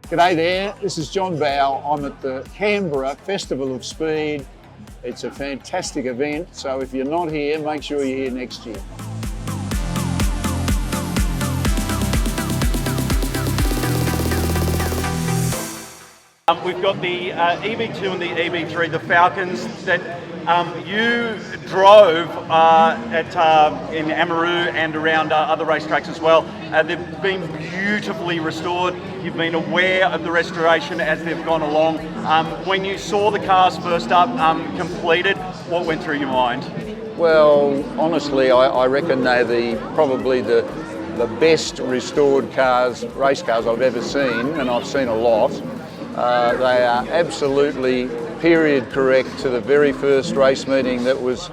G'day there, this is John Bowe. I'm at the Canberra Festival of Speed. It's a fantastic event, so if you're not here, make sure you're here next year. We've got the EB2 and the EB3, the Falcons that you drove in Amaroo and around other racetracks as well. They've been beautifully restored. You've been aware of the restoration as they've gone along. When you saw the cars first up completed, what went through your mind? Well, honestly, I reckon they're probably the best restored cars, race cars I've ever seen, and I've seen a lot. They are absolutely period correct to the very first race meeting that was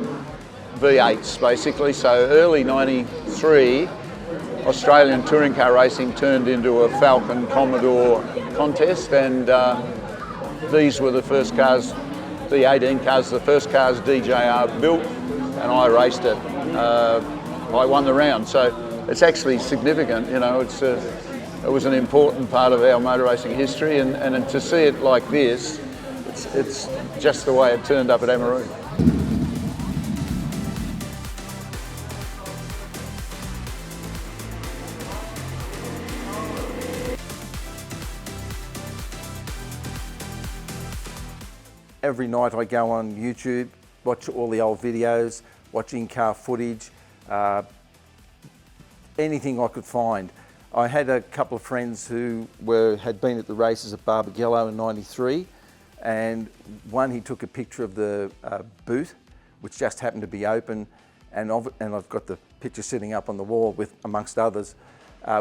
V8s basically. So early 93, Australian touring car racing turned into a Falcon Commodore contest, and these were the first cars, the 18 cars, the first cars DJR built, and I raced it. I won the round, so it's actually significant, you know. It was an important part of our motor racing history, and to see it like this, it's just the way it turned up at Amaroo. Every night I go on YouTube, watch all the old videos, watch in-car footage, anything I could find. I had a couple of friends who had been at the races at Barbagallo in '93, and one, he took a picture of the boot, which just happened to be open, and I've got the picture sitting up on the wall with, amongst others.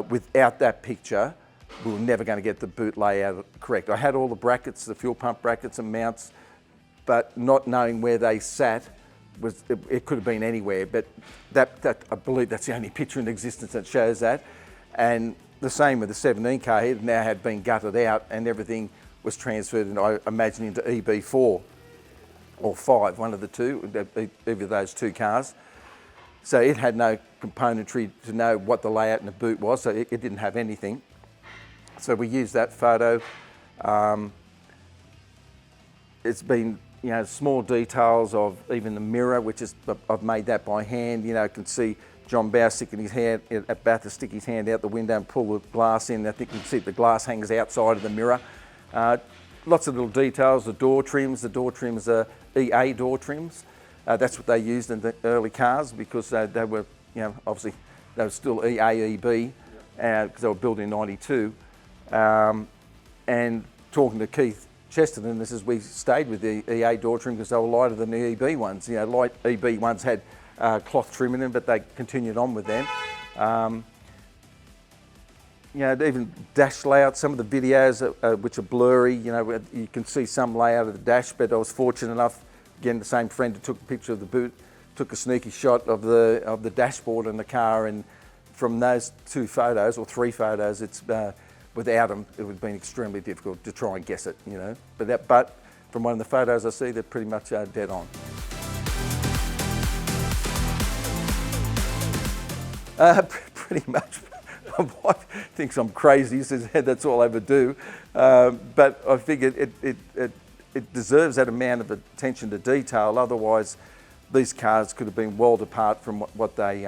Without that picture, we were never going to get the boot layout correct. I had all the brackets, the fuel pump brackets and mounts, but not knowing where they sat, it could have been anywhere, but that I believe that's the only picture in existence that shows that. And the same with the 17 car head, now had been gutted out and everything was transferred, and I imagine, into EB4 or 5, one of the two, either of those two cars. So it had no componentry to know what the layout in the boot was, so it didn't have anything. So we used that photo. It's been, you know, small details of even the mirror, which is, I've made that by hand. You know, I can see John Bowe sticking his hand, about to stick his hand out the window and pull the glass in. I think you can see the glass hangs outside of the mirror. Lots of little details, the door trims are EA door trims. That's what they used in the early cars, because they were, you know, obviously they were still EA, EB, because they were built in '92. And talking to Keith Chesterton, we stayed with the EA door trim because they were lighter than the EB ones. You know, light EB ones had cloth trim in them, but they continued on with them. You know, even dash layout, some of the videos which are blurry, you know, you can see some layout of the dash, but I was fortunate enough, again, the same friend who took a picture of the boot, took a sneaky shot of the dashboard and the car, and from those 2 photos, or 3 photos, it's without them, it would have been extremely difficult to try and guess it, you know. But from one of the photos I see, they're pretty much dead on. Pretty much. My wife thinks I'm crazy, says that's all I ever do. But I figured it deserves that amount of attention to detail. Otherwise, these cars could have been worlds apart from what they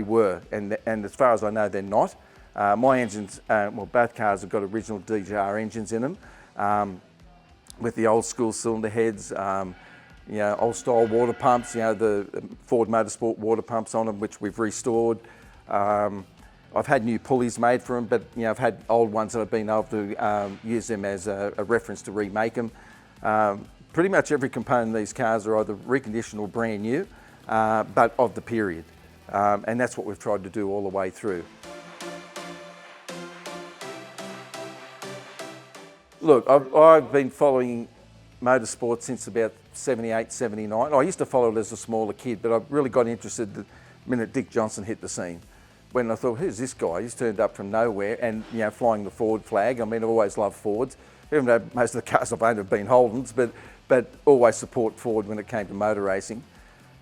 were. And as far as I know, they're not. My engines, well, both cars have got original DJR engines in them, with the old school cylinder heads. You know, old style water pumps, you know, the Ford Motorsport water pumps on them, which we've restored. I've had new pulleys made for them, but, you know, I've had old ones that I've been able to use them as a reference to remake them. Pretty much every component of these cars are either reconditioned or brand new, but of the period. And that's what we've tried to do all the way through. Look, I've been following motorsport since about 78, 79. I used to follow it as a smaller kid, but I really got interested the minute Dick Johnson hit the scene. when I thought, who's this guy? He's turned up from nowhere and, you know, flying the Ford flag. I mean, I've always loved Fords, even though most of the cars I've owned have been Holdens, but always support Ford when it came to motor racing.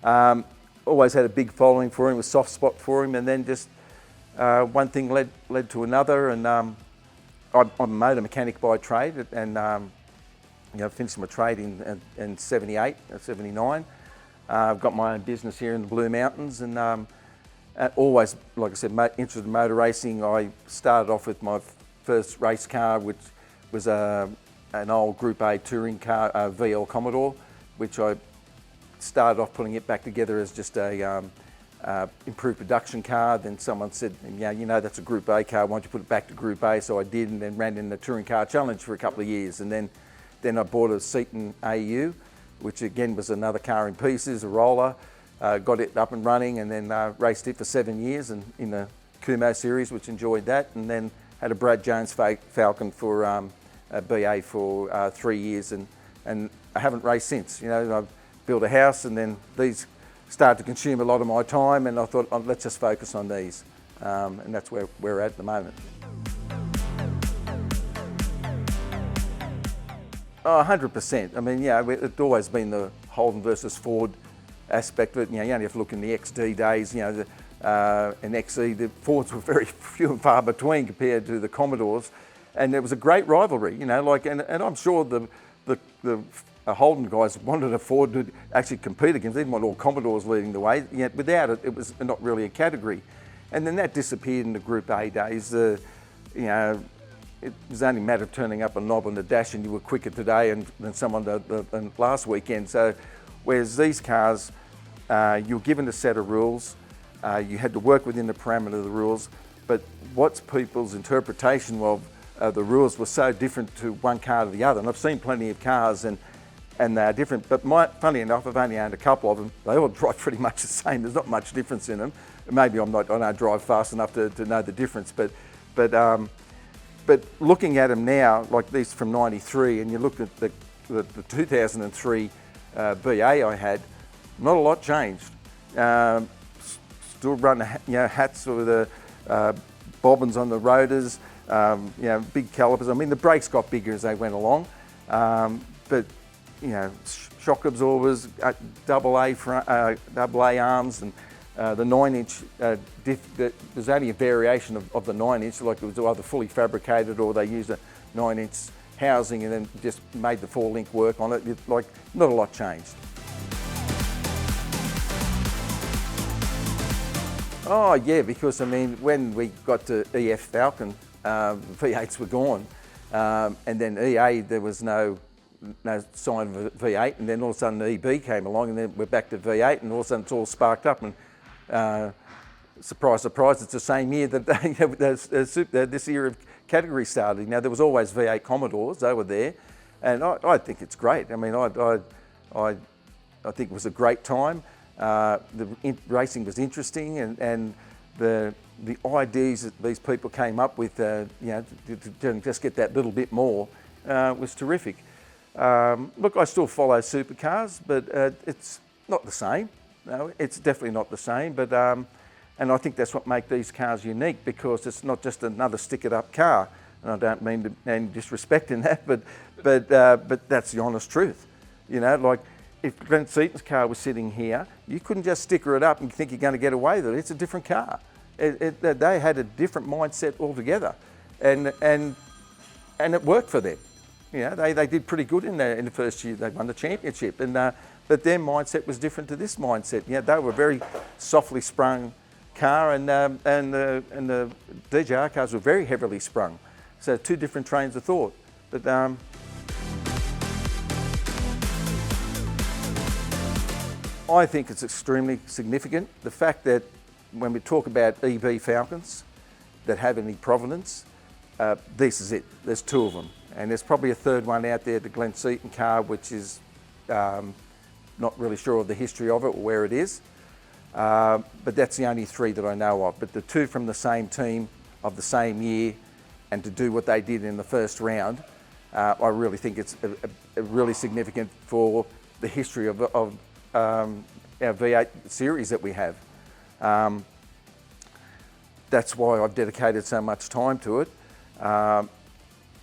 Always had a big following for him, a soft spot for him, and then just one thing led to another, and I'm a motor mechanic by trade, and you know, finished my trade in 78, 79. I've got my own business here in the Blue Mountains, and always, like I said, interested in motor racing. I started off with my first race car, which was an old Group A touring car, VL Commodore, which I started off putting it back together as just a improved production car. Then someone said, yeah, you know, that's a Group A car, why don't you put it back to Group A? So I did, and then ran in the Touring Car Challenge for a couple of years. And then I bought a Seaton AU, which again was another car in pieces, a roller. Got it up and running, and then raced it for 7 years in the Kumo series, which enjoyed that. And then had a Brad Jones Falcon for a BA for 3 years, and I haven't raced since. You know, I've built a house, and then these started to consume a lot of my time, and I thought, oh, let's just focus on these. And that's where we're at the moment. Oh, 100%. I mean, yeah, it's always been the Holden versus Ford aspect of it. You know, you only have to look in the XD days, you know, and XE, the Fords were very few and far between compared to the Commodores. And there was a great rivalry, you know, like, and I'm sure the Holden guys wanted a Ford to actually compete against. They didn't want all Commodores leading the way. Yet without it, it was not really a category. And then that disappeared in the Group A days. You know, it was only a matter of turning up a knob on the dash, and you were quicker today than someone than last weekend. So, whereas these cars, you were given a set of rules, you had to work within the parameter of the rules, but what's people's interpretation of the rules were so different to one car to the other. And I've seen plenty of cars, and they're different. But funny enough, I've only owned a couple of them. They all drive pretty much the same. There's not much difference in them. Maybe I don't drive fast enough to know the difference, but looking at them now, like these from '93, and you look at the 2003 BA I had, not a lot changed. Still run, you know, hats with the bobbins on the rotors, you know, big calipers. I mean, the brakes got bigger as they went along, but you know, shock absorbers, double A arms, and the 9-inch, there's only a variation of the 9-inch, like it was either fully fabricated or they used a 9-inch housing and then just made the 4-link work on it. Like, not a lot changed. Oh yeah, because I mean, when we got to EF Falcon, V8s were gone, and then EA, there was no sign of a V8, and then all of a sudden the EB came along, and then we're back to V8, and all of a sudden it's all sparked up, and surprise, surprise, it's the same year that this era of category started. Now, there was always V8 Commodores, they were there, and I think it's great. I mean, I think it was a great time. Racing was interesting, and the ideas that these people came up with, you know, to just get that little bit more, was terrific. Look, I still follow supercars, but it's not the same. No, it's definitely not the same. But and I think that's what makes these cars unique, because it's not just another stick-it-up car. And I don't mean any disrespect in that, but that's the honest truth. You know, like, if Glenn Seaton's car was sitting here, you couldn't just sticker it up and think you're going to get away with it. It's a different car. They had a different mindset altogether, and it worked for them. You know, they did pretty good in the first year. They won the championship, but their mindset was different to this mindset. You know, they were a very softly sprung car, and the DJR cars were very heavily sprung. So two different trains of thought. But I think it's extremely significant. The fact that when we talk about EB Falcons that have any provenance, this is it. There's two of them. And there's probably a third one out there, the Glenn Seaton car, which is not really sure of the history of it or where it is. But that's the only three that I know of. But the two from the same team of the same year, and to do what they did in the first round, I really think it's really significant for the history of our V8 series that we have. that's why I've dedicated so much time to it.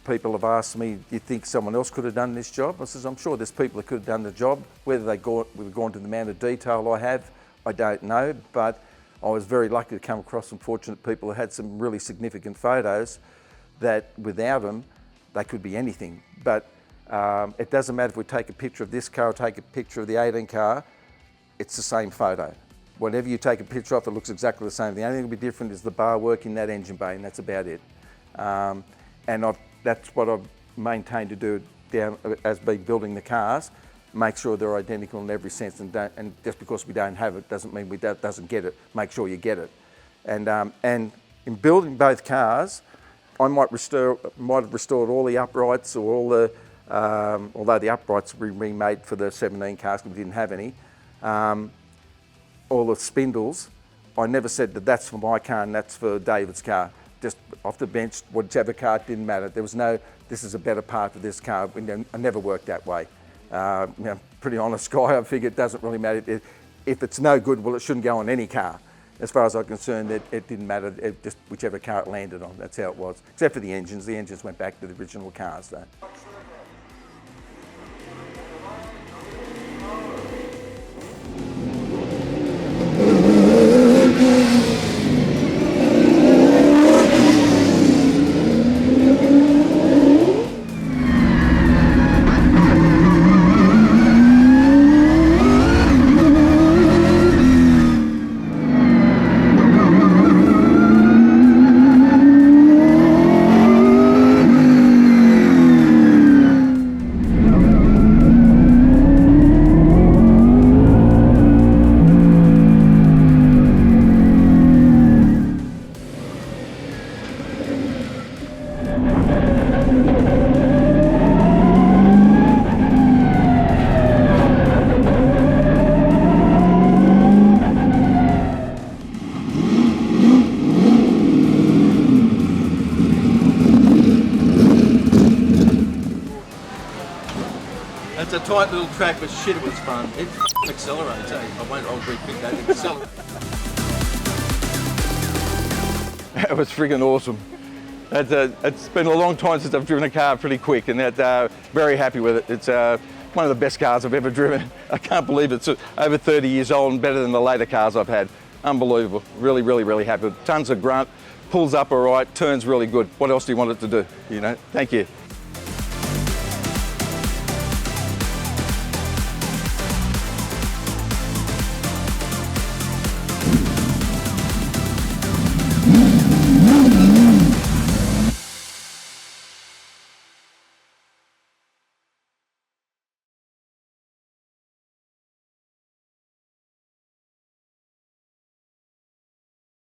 People have asked me, do you think someone else could have done this job? I says, I'm sure there's people that could have done the job. Whether they've gone to the amount of detail I have, I don't know, but I was very lucky to come across some fortunate people who had some really significant photos that without them, they could be anything. But it doesn't matter if we take a picture of this car or take a picture of the 18 car, it's the same photo. Whatever you take a picture of, it looks exactly the same. The only thing that'll be different is the bar work in that engine bay, and that's about it. That's what I've maintained to do down as been building the cars, make sure they're identical in every sense, and just because we don't have it doesn't mean doesn't get it. Make sure you get it. And in building both cars, I might have restored all the uprights or all the, although the uprights were remade for the 17 cars because we didn't have any, all the spindles, I never said that that's for my car and that's for David's car. Just off the bench, whichever car, it didn't matter. There was no, this is a better part for this car. I never worked that way. Pretty honest guy, I figure it doesn't really matter. If it's no good, well, it shouldn't go on any car. As far as I'm concerned, it didn't matter, just whichever car it landed on, that's how it was. Except for the engines went back to the original cars though. It's a tight little track, but shit, it was fun. It accelerates, eh? I'll repeat that. It accelerates. That was friggin' awesome. It's been a long time since I've driven a car pretty quick, and very happy with it. It's one of the best cars I've ever driven. I can't believe it's over 30 years old and better than the later cars I've had. Unbelievable. Really, really, really happy. Tons of grunt, pulls up all right, turns really good. What else do you want it to do? You know, thank you.